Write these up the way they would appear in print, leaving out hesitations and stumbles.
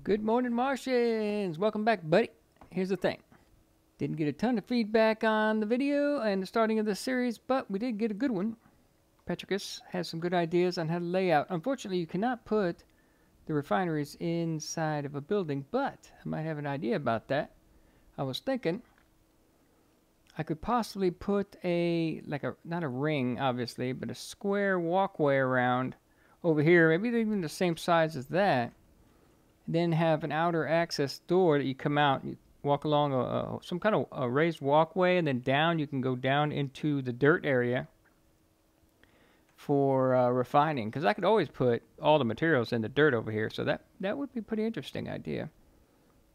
Good morning, Martians. Welcome back, buddy. Here's the thing. Didn't get a ton of feedback on the video and the starting of the series, but we did get a good one. Petricus has some good ideas on how to lay out. Unfortunately, you cannot put the refineries inside of a building, but I might have an idea about that. I was thinking I could possibly put not a ring, obviously, but a square walkway around over here, maybe even the same size as that. Then have an outer access door that you come out, you walk along some kind of a raised walkway, and then down, you can go down into the dirt area for refining. Because I could always put all the materials in the dirt over here, so that would be a pretty interesting idea.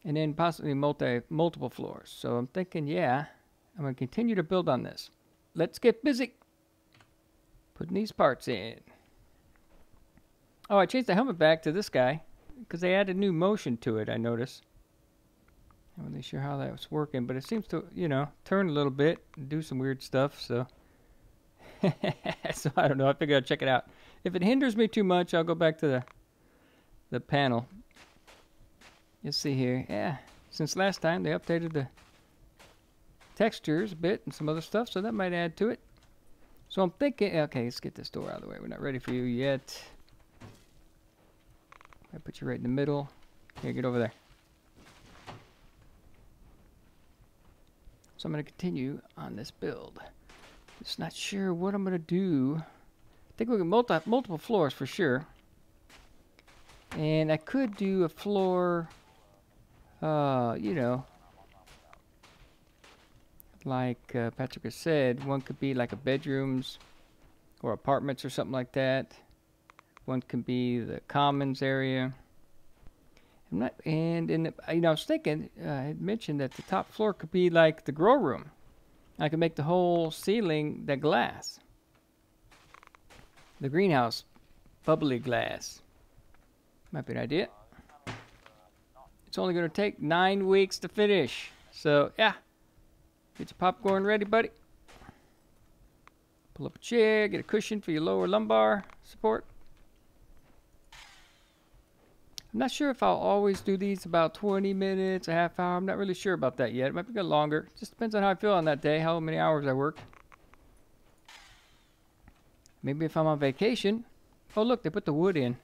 And then possibly multiple floors. So I'm thinking, yeah, I'm going to continue to build on this. Let's get busy putting these parts in. Oh, I changed the helmet back to this guy, because they added new motion to it, I noticed. I'm not really sure how that was working, but it seems to, turn a little bit and do some weird stuff, so. So I don't know, I figured I'd check it out. If it hinders me too much, I'll go back to the panel. Let's see here. Yeah, since last time they updated the textures a bit and some other stuff, so that might add to it. So I'm thinking, okay, let's get this door out of the way. We're not ready for you yet. I put you right in the middle. Here, get over there. So I'm going to continue on this build. Just not sure what I'm going to do. I think we'll get multiple floors for sure. And I could do a floor, like Patrick has said, one could be like a bedrooms or apartments or something like that. One can be the commons area. I was thinking, I had mentioned that the top floor could be like the grow room. I could make the whole ceiling the glass. The greenhouse, bubbly glass. Might be an idea. It's only going to take 9 weeks to finish. So, yeah. Get your popcorn ready, buddy. Pull up a chair, get a cushion for your lower lumbar support. I'm not sure if I'll always do these about 20 minutes, a half hour. I'm not really sure about that yet. It might be a longer. Just depends on how I feel on that day, how many hours I work. Maybe if I'm on vacation. Oh, look, they put the wood in.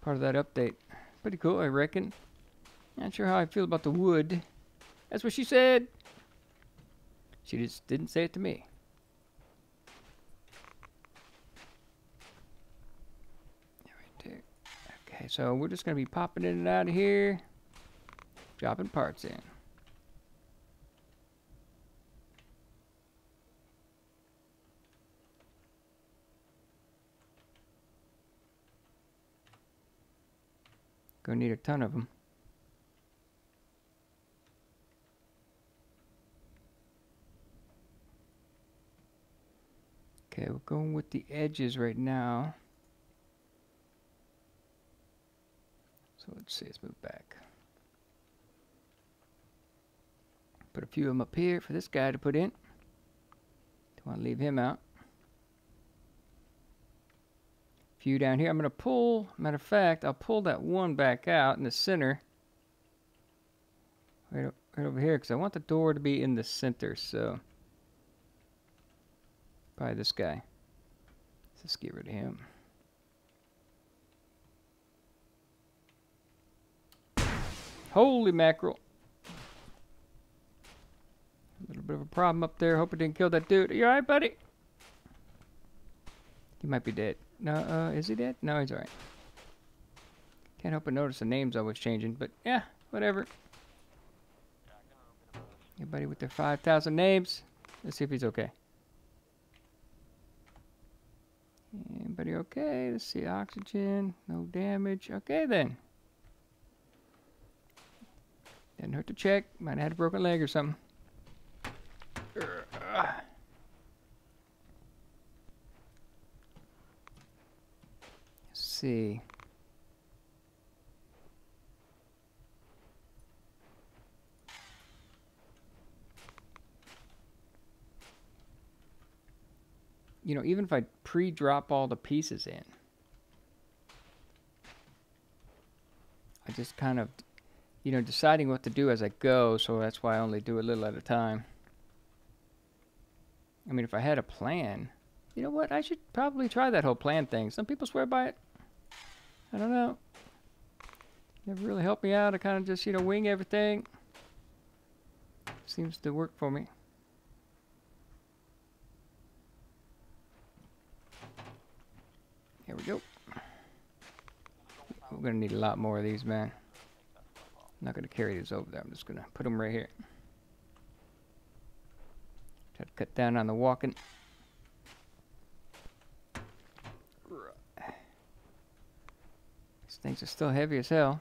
Part of that update. Pretty cool, I reckon. Not sure how I feel about the wood. That's what she said. She just didn't say it to me. Okay, so we're just going to be popping in and out of here, dropping parts in. Gonna need a ton of them. Okay, we're going with the edges right now. So let's see, let's move back. Put a few of them up here for this guy to put in. Don't want to leave him out. A few down here. I'm going to pull, matter of fact, I'll pull that one back out in the center. Right over here, because I want the door to be in the center, so. Probably this guy. Let's just get rid of him. Holy mackerel. A little bit of a problem up there. Hope it didn't kill that dude. Are you alright, buddy? He might be dead. No, is he dead? No, he's alright. Can't help but notice the name's always changing, but yeah, whatever. Everybody with their 5,000 names. Let's see if he's okay. Anybody okay? Let's see, oxygen. No damage. Okay, then. Didn't hurt to check. Might have had a broken leg or something. Let's see. Even if I pre-drop all the pieces in, I just kind of, you know, deciding what to do as I go, so that's why I only do a little at a time. I mean, if I had a plan, you know what? I should probably try that whole plan thing. Some people swear by it. I don't know. Never really helped me out. I kind of just, you know, wing everything. Seems to work for me. Here we go. We're going to need a lot more of these, man. I'm not going to carry these over there. I'm just going to put them right here. Try to cut down on the walking. These things are still heavy as hell.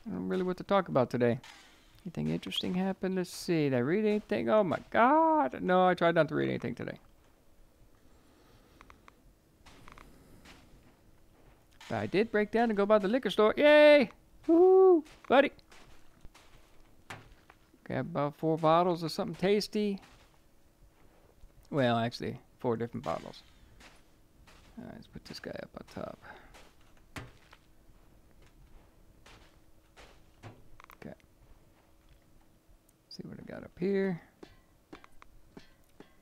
I don't really what to talk about today. Anything interesting happened? Let's see. Did I read anything? Oh my god. No, I tried not to read anything today. But I did break down and go by the liquor store. Yay! Woo! Buddy! Got about 4 bottles of something tasty. Well, actually, 4 different bottles. Alright, let's put this guy up on top. Okay. See what I got up here.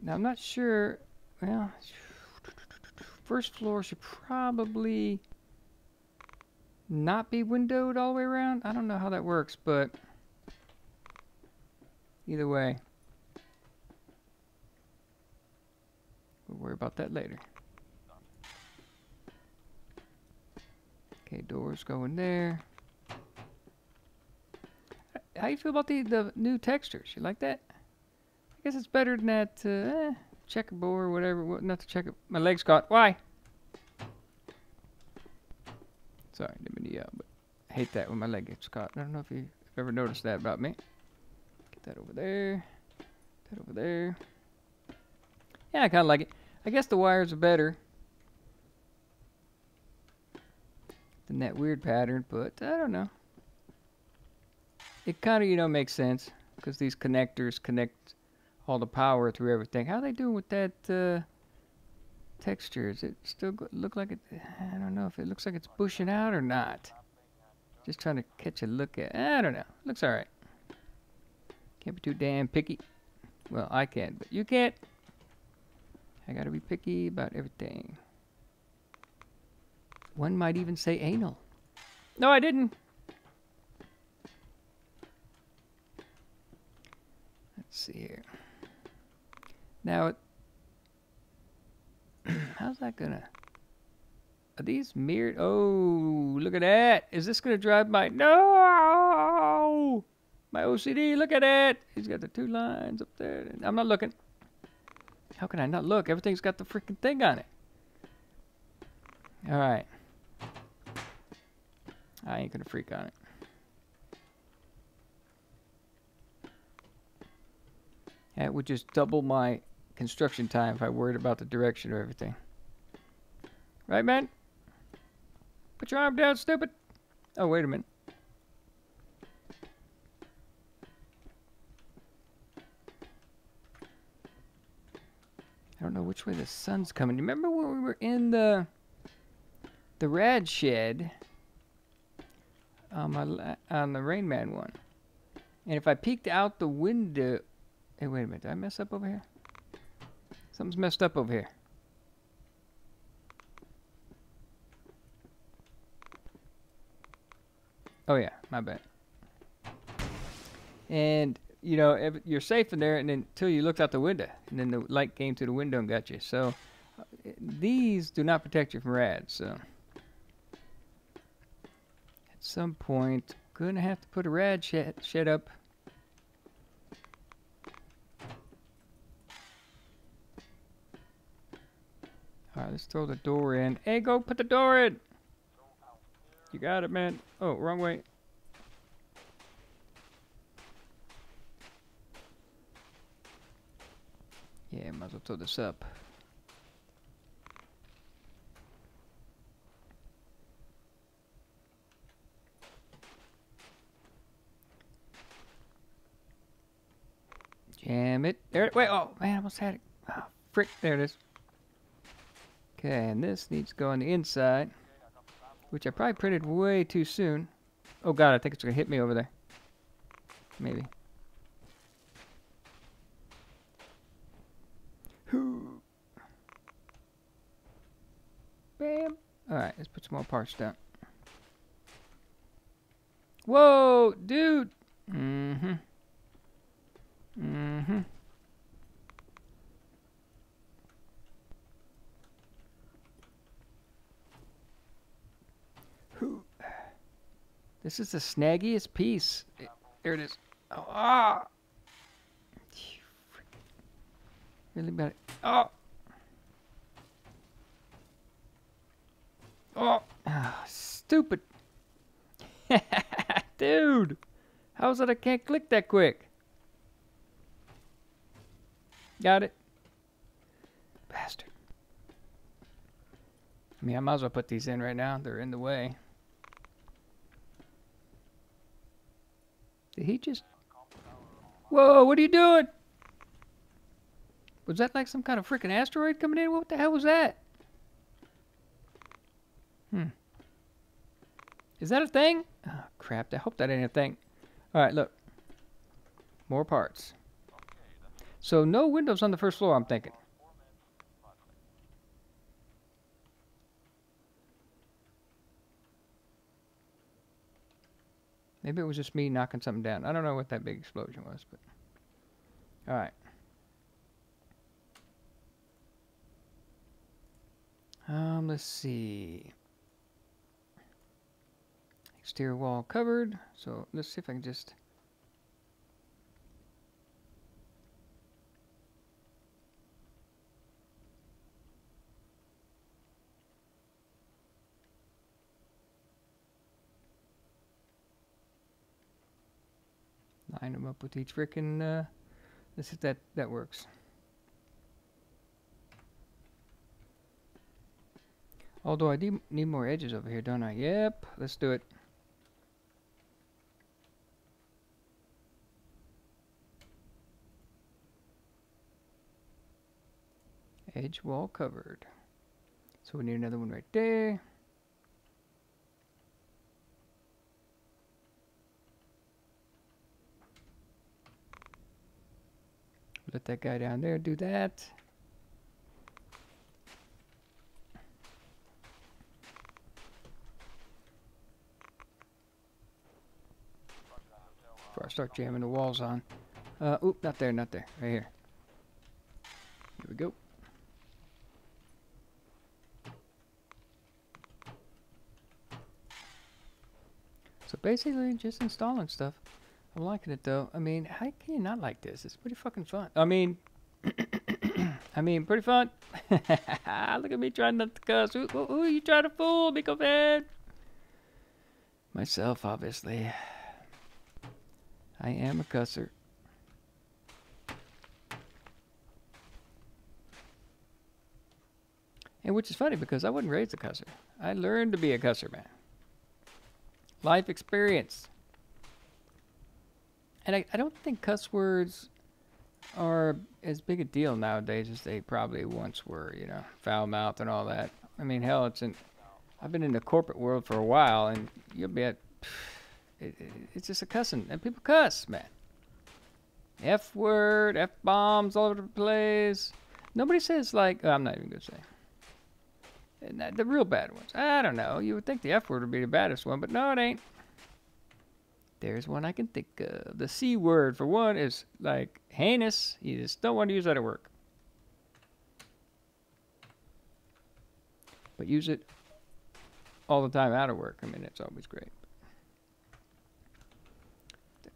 Now, I'm not sure. Well, first floor should probably not be windowed all the way around. I don't know how that works, but either way, we'll worry about that later. Okay, doors going there. How you feel about the new textures? You like that? I guess it's better than that checkerboard or whatever. Not the checker. My leg's caught. Why? Sorry, didn't mean to yell, but I hate that when my leg gets caught. I don't know if you've ever noticed that about me. Get that over there. That over there. Yeah, I kind of like it. I guess the wires are better than that weird pattern, but I don't know. It kind of, you know, makes sense because these connectors connect all the power through everything. How are they doing with that texture? Is it still look like it? I don't know if it looks like it's bushing out or not. Just trying to catch a look at. I don't know. Looks all right. Can't be too damn picky. Well, I can, but you can't. I gotta be picky about everything. One might even say anal. No, I didn't. Let's see here. Now, how's that gonna... Are these mirrored? Oh, look at that. Is this gonna drive my... No! My OCD, look at it. He's got the 2 lines up there. I'm not looking. How can I not look? Everything's got the freaking thing on it. All right. I ain't gonna freak on it. That would just double my construction time if I worried about the direction of everything. Right, man? Put your arm down, stupid. Oh, wait a minute. I don't know which way the sun's coming. You remember when we were in the rad shed on the Rain Man one? And if I peeked out the window... Hey, wait a minute. Did I mess up over here? Something's messed up over here. Oh, yeah. My bad. And... you know, you're safe in there, and then until you looked out the window, and then the light came through the window and got you. So these do not protect you from rads. So at some point, gonna have to put a rad shed up. All right, let's throw the door in. Hey, go put the door in. You got it, man. Oh, wrong way. Yeah, might as well throw this up. Jam it. There. Wait. Oh man, I almost had it. Oh frick. There it is. Okay, and this needs to go on the inside, which I probably printed way too soon. Oh god, I think it's gonna hit me over there. Maybe. Bam. Alright, let's put some more parts down. Whoa, dude! Mm-hmm. Mm-hmm. This is the snaggiest piece. There it is. Oh, ah! Really bad. Oh! Oh! Ah, stupid! Dude! How is it I can't click that quick? Got it? Bastard. I mean, I might as well put these in right now. They're in the way. Did he just... Whoa, what are you doing? Was that like some kind of freaking asteroid coming in? What the hell was that? Is that a thing? Oh, crap. I hope that ain't a thing. Alright, look. More parts. So, no windows on the first floor, I'm thinking. Maybe it was just me knocking something down. I don't know what that big explosion was, but... Alright. Let's see. Exterior wall covered. So, let's see if I can just... line them up with each frickin', let's see if that works. Although I need more edges over here, don't I? Yep, let's do it. Edge wall covered. So we need another one right there. Let that guy down there do that. Before I start jamming the walls on. Oop, not there, not there. Right here. Here we go. So basically just installing stuff. I'm liking it though. I mean, how can you not like this? It's pretty fucking fun. I mean, pretty fun. Look at me trying not to cuss. Who are you trying to fool? Be bad. Myself, obviously. I am a cusser. And which is funny because I wasn't raised a cusser. I learned to be a cusser, man. Life experience. And I don't think cuss words are as big a deal nowadays as they probably once were, you know, foul mouth and all that. I mean, hell, I've been in the corporate world for a while, and you'll be it's just a cussing, and people cuss, man. F word, F bombs all over the place. Nobody says like, I'm not even gonna say. And the real bad ones. I don't know. You would think the F word would be the baddest one, but no, it ain't. There's one I can think of. The C word, for one, is like heinous. You just don't want to use that at work. But use it all the time out of work. I mean, it's always great.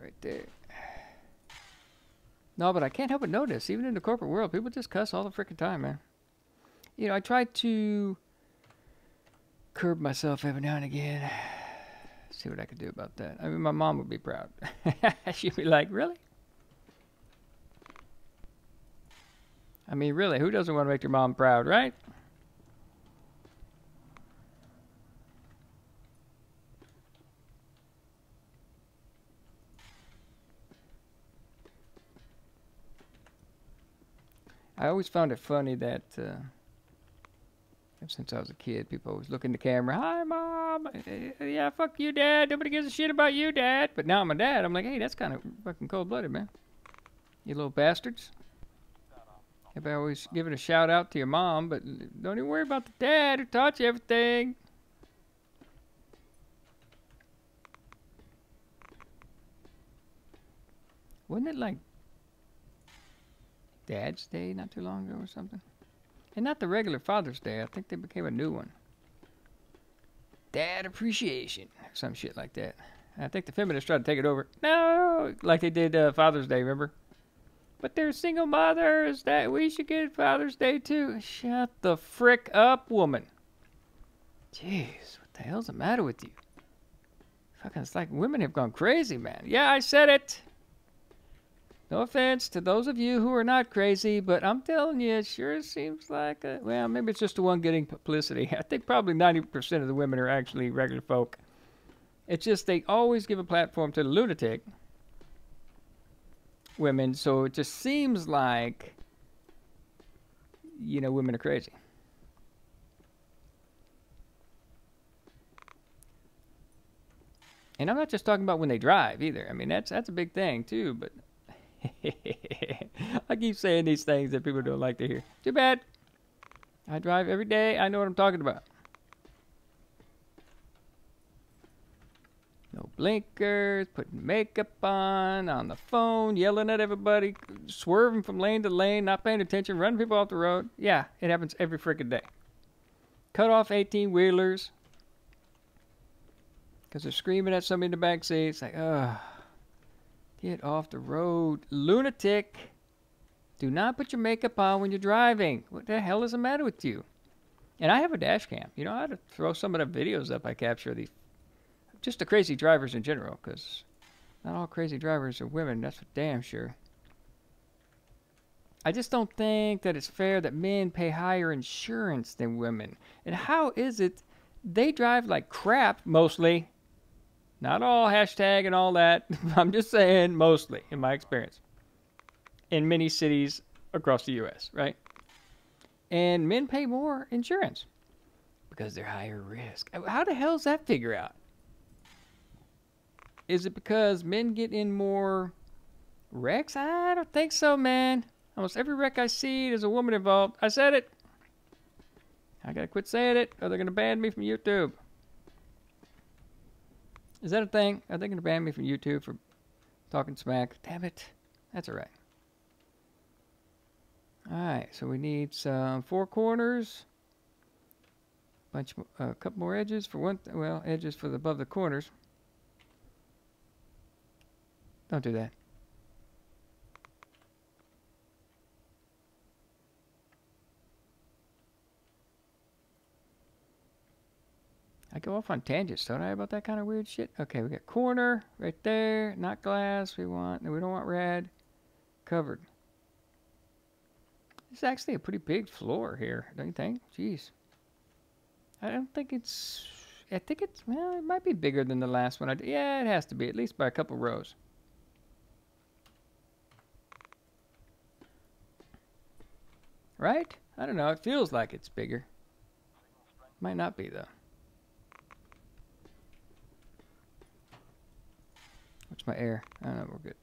Right there. No, but I can't help but notice, even in the corporate world, people just cuss all the freaking time, man. You know, I try to curb myself every now and again. See what I could do about that. I mean, my mom would be proud. She'd be like, really? I mean, really, who doesn't want to make their mom proud, right? I always found it funny that since I was a kid, people always look in the camera, "Hi, Mom. Yeah, fuck you, Dad. Nobody gives a shit about you, Dad." But now I'm a dad. I'm like, hey, that's kind of fucking cold-blooded, man. You little bastards. Everybody always giving a shout-out to your mom, but don't even worry about the dad who taught you everything. Wasn't it like Dad's Day not too long ago or something? And not the regular Father's Day. I think they became a new one. Dad Appreciation. Some shit like that. I think the feminists tried to take it over. No! Like they did Father's Day, remember? But they're single mothers. That we should get Father's Day too. Shut the frick up, woman. Jeez, what the hell's the matter with you? Fucking, it's like women have gone crazy, man. Yeah, I said it. No offense to those of you who are not crazy, but I'm telling you, it sure seems like well, maybe it's just the one getting publicity. I think probably 90% of the women are actually regular folk. It's just they always give a platform to the lunatic women, so it just seems like, you know, women are crazy. And I'm not just talking about when they drive either. I mean, that's a big thing too, but I keep saying these things that people don't like to hear. Too bad. I drive every day. I know what I'm talking about. No blinkers, putting makeup on the phone, yelling at everybody, swerving from lane to lane, not paying attention, running people off the road. Yeah, it happens every freaking day. Cut off 18-wheelers because they're screaming at somebody in the back seat. It's like, ugh. Get off the road. Lunatic. Do not put your makeup on when you're driving. What the hell is the matter with you? And I have a dash cam. You know, I had to throw some of the videos up I capture of these. Just the crazy drivers in general, because not all crazy drivers are women. That's for damn sure. I just don't think that it's fair that men pay higher insurance than women. And how is it they drive like crap mostly? Not all, hashtag and all that. I'm just saying mostly, in my experience. In many cities across the U.S., right? And men pay more insurance because they're higher risk. How the hell does that figure out? Is it because men get in more wrecks? I don't think so, man. Almost every wreck I see, there's a woman involved. I said it. I gotta quit saying it, or they're gonna ban me from YouTube. Is that a thing? Are they going to ban me from YouTube for talking smack? Damn it. That's all right. All right, so we need some 4 corners. A couple more edges for one. Well, edges for above the corners. Don't do that. I go off on tangents, don't I, about that kind of weird shit? Okay, we got corner right there, not glass. We don't want red. Covered. It's actually a pretty big floor here, don't you think? Jeez. I think it's, well, it might be bigger than the last one I did. Yeah, it has to be, at least by a couple rows. Right? I don't know, it feels like it's bigger. Might not be, though. What's my air? I don't know, we're good.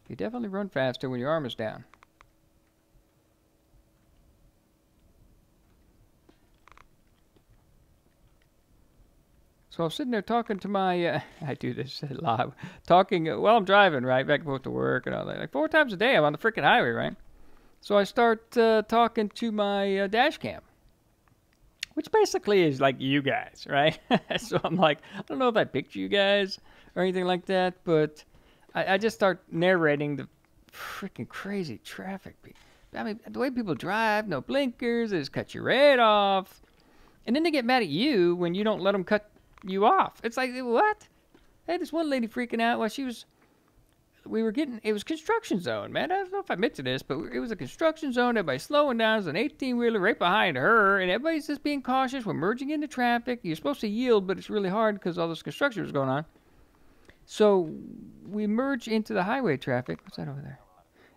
You definitely run faster when your arm is down. So I was sitting there talking to my, I do this live, talking while I'm driving, right, back and forth to work and all that. Like 4 times a day I'm on the freaking highway, right? So I start talking to my dash cam. Which basically is like you guys, right? So I'm like, I don't know if I picked you guys or anything like that, but I just start narrating the freaking crazy traffic. I mean, the way people drive, no blinkers, they just cut your red off. And then they get mad at you when you don't let them cut you off. It's like, what? I had this one lady freaking out while she was, it was construction zone, man. I don't know if I admit to this, but it was a construction zone. Everybody's slowing down. There's an 18-wheeler right behind her, and everybody's just being cautious. We're merging into traffic. You're supposed to yield, but it's really hard because all this construction was going on. So we merge into the highway traffic. What's that over there?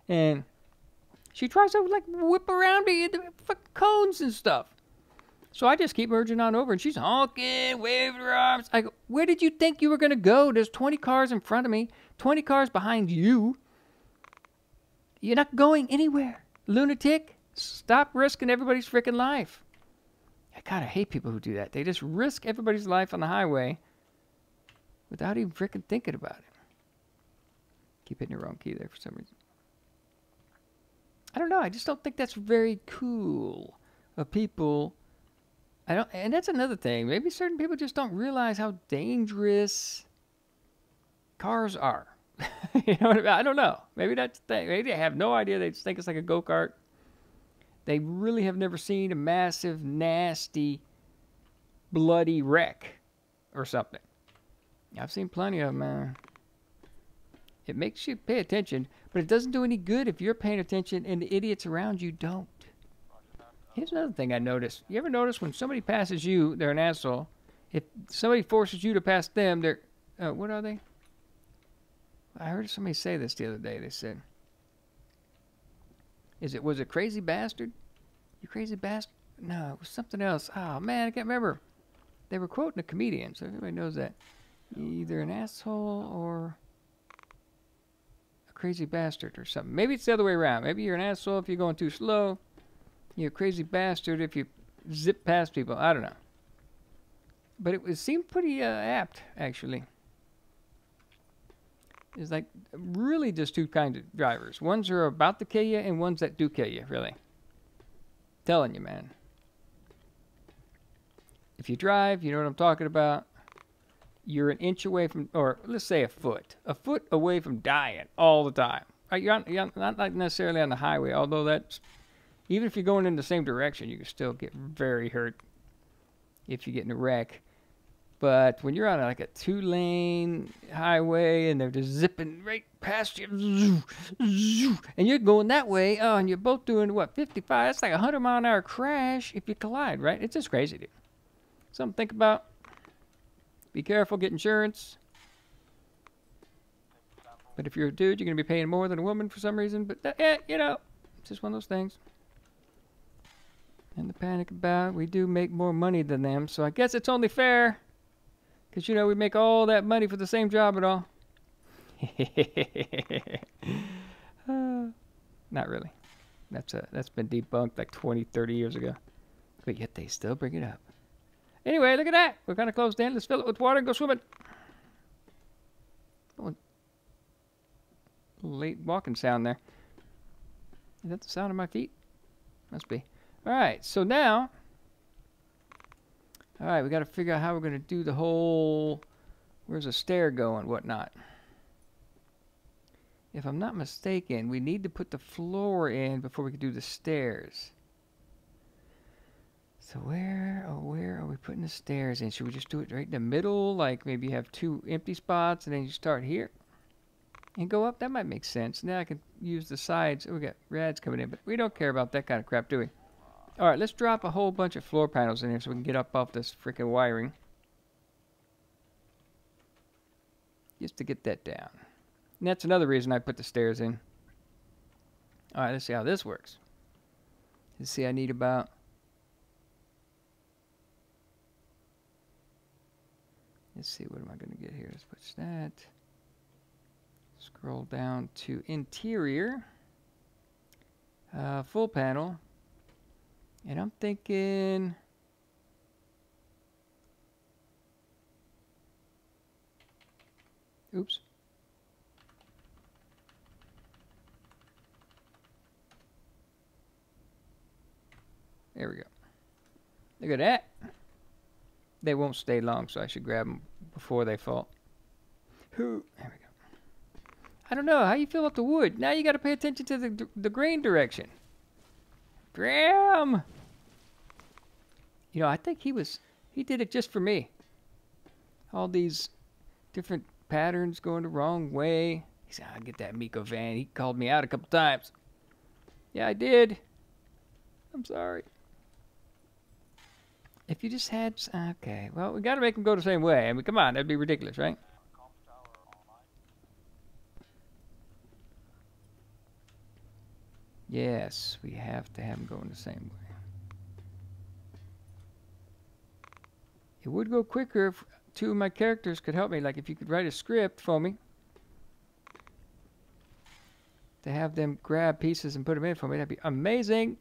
And she tries to like whip around me into fucking cones and stuff. So I just keep merging on over, and she's honking, waving her arms. I go, where did you think you were going to go? There's 20 cars in front of me, 20 cars behind you. You're not going anywhere. Lunatic, stop risking everybody's freaking life. I kind of hate people who do that. They just risk everybody's life on the highway without even freaking thinking about it. Keep hitting the wrong key there for some reason. I don't know. I just don't think that's very cool of people. And that's another thing. Maybe certain people just don't realize how dangerous cars are. You know what I mean? I don't know. Maybe that's the thing. Maybe they have no idea. They just think it's like a go-kart. They really have never seen a massive, nasty, bloody wreck or something. I've seen plenty of them, man. It makes you pay attention, but it doesn't do any good if you're paying attention and the idiots around you don't. Here's another thing I noticed. You ever notice when somebody passes you, they're an asshole. If somebody forces you to pass them, they're... what are they? I heard somebody say this the other day. They said... Was it crazy bastard? You crazy bastard? No, it was something else. Oh, man, I can't remember. They were quoting a comedian, so everybody knows that. Either an asshole or... crazy bastard or something. Maybe it's the other way around. Maybe you're an asshole if you're going too slow. You're a crazy bastard if you zip past people. I don't know. But it seemed pretty apt, actually. It's like really just two kinds of drivers. Ones are about to kill you and ones that do kill you, really. Telling you, man. If you drive, you know what I'm talking about. You're an inch away from, or let's say a foot away from dying all the time. You're not like necessarily on the highway, although that's, even if you're going in the same direction, you can still get very hurt if you get in a wreck. But when you're on like a 2-lane highway and they're just zipping right past you, and you're going that way, and you're both doing what, 55? That's like a 100-mile-an-hour crash if you collide, right? It's just crazy, dude. Something to think about. Be careful, get insurance. But if you're a dude, you're going to be paying more than a woman for some reason. But, you know, it's just one of those things. And the panic about, we do make more money than them, so I guess it's only fair. Because, you know, we make all that money for the same job and all. Not really. That's been debunked like 20, 30 years ago. But yet they still bring it up. Anyway, look at that. We're kind of closed in. Let's fill it with water and go swimming. Oh, late walking sound there. Is that the sound of my feet? Must be. All right, so now... All right, we got to figure out how we're going to do the whole... Where's the stair going, whatnot. If I'm not mistaken, we need to put the floor in before we can do the stairs. So where are we putting the stairs in? Should we just do it right in the middle? Like maybe you have 2 empty spots and then you start here and go up? That might make sense. Now I can use the sides. Oh, we got rads coming in, but we don't care about that kind of crap, do we? All right, let's drop a whole bunch of floor panels in here so we can get up off this freaking wiring. Just to get that down. And that's another reason I put the stairs in. All right, let's see how this works. Let's see, I need about... Let's see, what am I going to get here? Let's push that. Scroll down to interior. Full panel. And I'm thinking... Oops. There we go. Look at that. They won't stay long, so I should grab them before they fall. There we go. I don't know. How you feel about the wood? Now you got to pay attention to the grain direction. Graham! You know, I think he did it just for me. All these different patterns going the wrong way. He said, I'll get that Miko van. He called me out a couple times. Yeah, I did. I'm sorry. If you just had... Okay, well, we got to make them go the same way. I mean, come on, that'd be ridiculous, right? Yes, we have to have them going the same way. It would go quicker if two of my characters could help me. Like if you could write a script for me to have them grab pieces and put them in for me, that'd be amazing.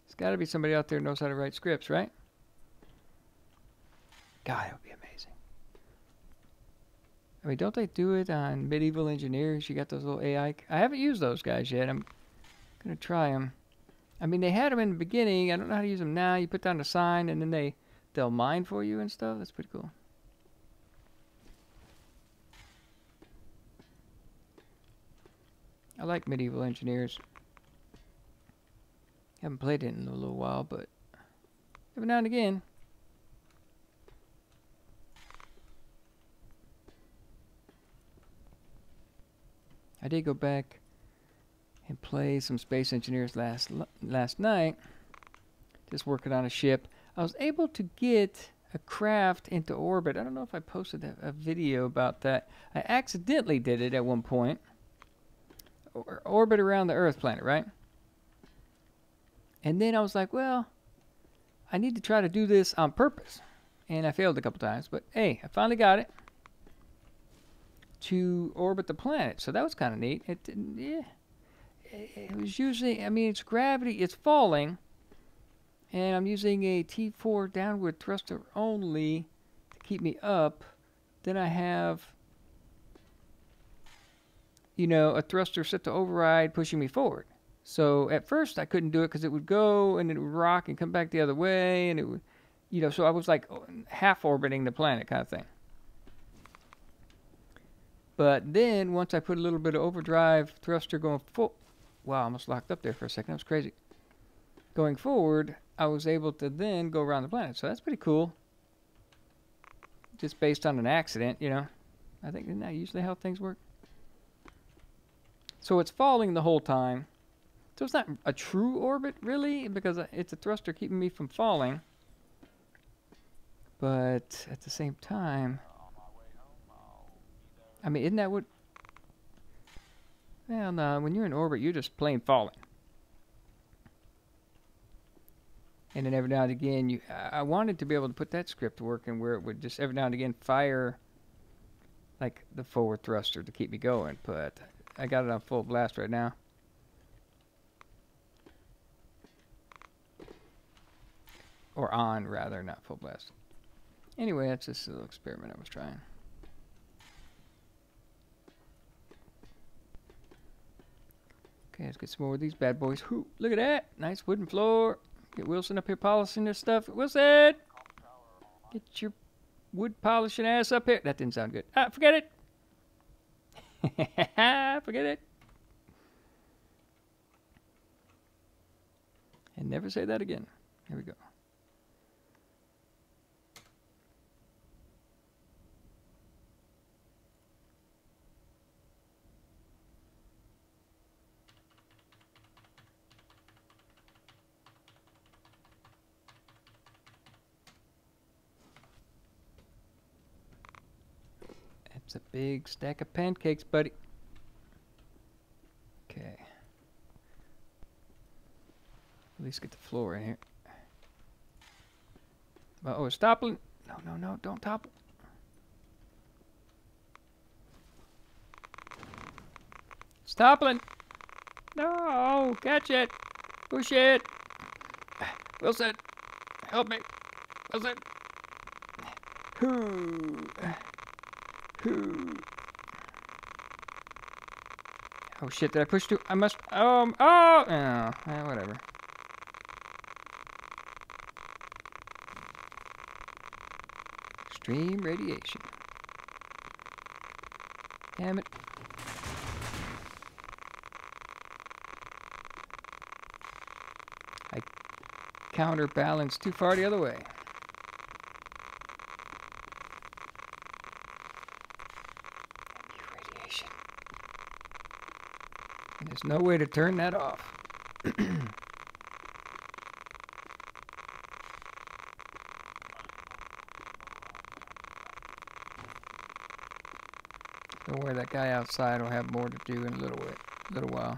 There's got to be somebody out there who knows how to write scripts, right? God, it would be amazing. I mean, don't they do it on Medieval Engineers? You got those little AI. I haven't used those guys yet. I'm going to try them. I mean, they had them in the beginning. I don't know how to use them now. You put down the sign, and then they'll mine for you and stuff. That's pretty cool. I like Medieval Engineers. Haven't played it in a little while, but every now and again. I did go back and play some Space Engineers last night. Just working on a ship. I was able to get a craft into orbit. I don't know if I posted a video about that. I accidentally did it at one point. Orbit around the Earth planet, right? And then I was like, well, I need to try to do this on purpose. And I failed a couple times, but hey, I finally got it to orbit the planet. So that was kind of neat. It was usually, I mean, it's gravity, it's falling. And I'm using a T4 downward thruster only to keep me up. Then I have, you know, a thruster set to override pushing me forward. So at first I couldn't do it because it would go and it would rock and come back the other way. And it would, you know, so I was like half orbiting the planet kind of thing. But then once I put a little bit of overdrive thruster going full, wow, I almost locked up there for a second. That was crazy. Going forward, I was able to then go around the planet. So that's pretty cool. Just based on an accident, you know. I think isn't that usually how things work? So it's falling the whole time. So it's not a true orbit, really, because it's a thruster keeping me from falling. But at the same time, I mean, isn't that what... Well, no, when you're in orbit, you're just plain falling. And then every now and again, I wanted to be able to put that script working where it would just every now and again fire like the forward thruster to keep me going. But I got it on full blast right now. Or on, rather, not full blast. Anyway, that's just a little experiment I was trying. Okay, let's get some more of these bad boys. Whoo, look at that. Nice wooden floor. Get Wilson up here polishing this stuff. Wilson! Get your wood polishing ass up here. That didn't sound good. Ah, forget it. Forget it. And never say that again. Here we go. It's a big stack of pancakes, buddy. Okay. At least get the floor in here. Oh, it's toppling. No, no, no, don't topple. It's toppling. No, catch it. Push it. Wilson, help me. Wilson. Oh shit, did I push too? I must, whatever. Extreme radiation. Damn it. I counterbalanced too far the other way. There's no way to turn that off. Don't worry, that guy outside will have more to do in a little while.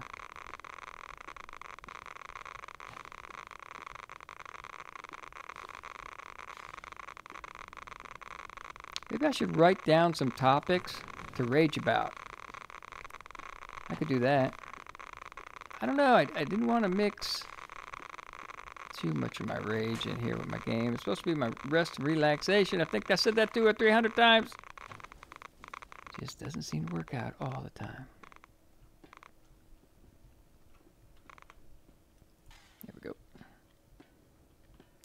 Maybe I should write down some topics to rage about. I could do that. I don't know. I didn't want to mix too much of my rage in here with my game. It's supposed to be my rest and relaxation. I think I said that 200 or 300 times. Just doesn't seem to work out all the time. There we go.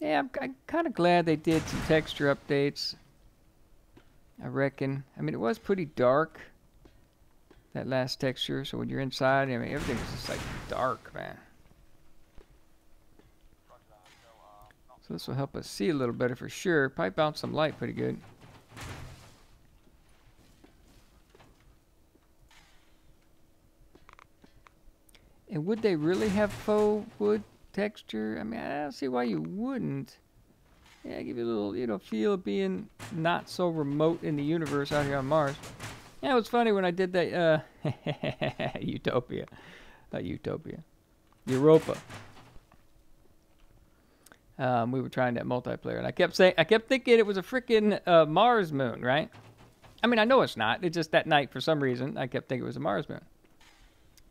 Yeah, I'm kind of glad they did some texture updates. I reckon. I mean, it was pretty dark, that last texture. So when you're inside, I mean, everything was just like dark, man. So this will help us see a little better for sure. Probably bounce some light pretty good. And would they really have faux wood texture? I mean, I don't see why you wouldn't. Yeah, give you a little, you know, feel of being not so remote in the universe out here on Mars. Yeah, it was funny when I did that, Utopia. Not Utopia. Europa. We were trying that multiplayer, and I kept thinking it was a freaking Mars moon, right? I mean, I know it's not. It's just that night, for some reason, I kept thinking it was a Mars moon.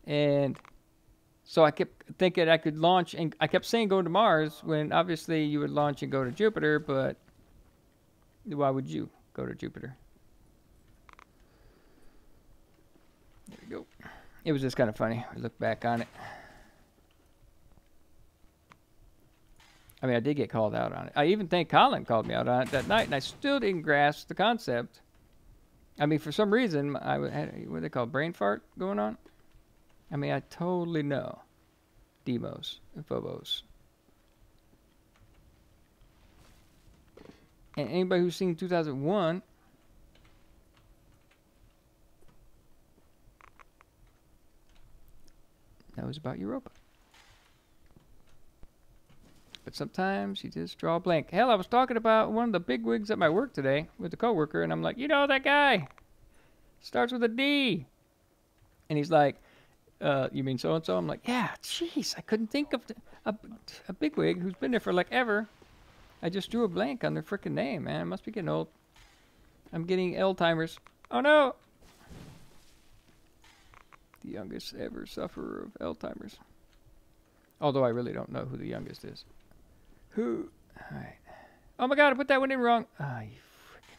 And so I kept thinking I could launch, and I kept saying go to Mars, when obviously you would launch and go to Jupiter, but why would you go to Jupiter? There we go. It was just kind of funny. I look back on it. I mean, I did get called out on it. I even think Colin called me out on it that night, and I still didn't grasp the concept. I mean, for some reason, I had, what they call, brain fart going on. I mean, I totally know Demos and Phobos. And anybody who's seen 2001, knows about Europa. But sometimes you just draw a blank. Hell, I was talking about one of the bigwigs at my work today with a coworker, and I'm like, you know that guy? Starts with a D. And he's like, you mean so-and-so? I'm like, yeah, jeez, I couldn't think of a bigwig who's been there for like ever. I just drew a blank on their freaking name, man. I must be getting old. I'm getting Alzheimer's. Oh, no. The youngest ever sufferer of Alzheimer's. Although I really don't know who the youngest is. Who? All right. Oh, my God, I put that one in wrong. Ah, you freaking.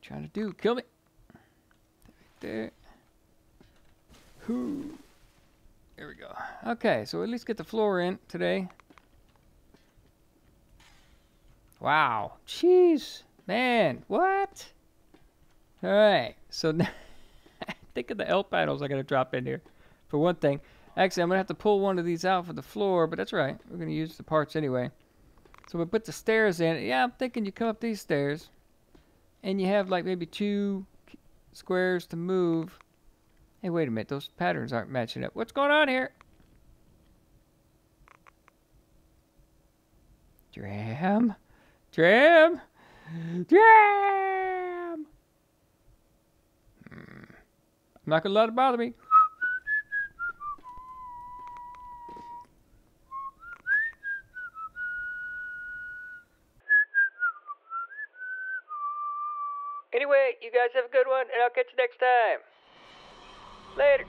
Trying to do? Kill me. There. Who? There we go. Okay, so at least get the floor in today. Wow. Jeez. Man, what? All right. So now think of the L panels I got to drop in here. For one thing. Actually, I'm going to have to pull one of these out for the floor, but that's right. We're going to use the parts anyway. So we put the stairs in. Yeah, I'm thinking you come up these stairs, and you have like maybe 2 squares to move. Hey, wait a minute. Those patterns aren't matching up. What's going on here? Dram. Dram. Dram. I'm not going to let it bother me. Anyway, you guys have a good one, and I'll catch you next time. Later.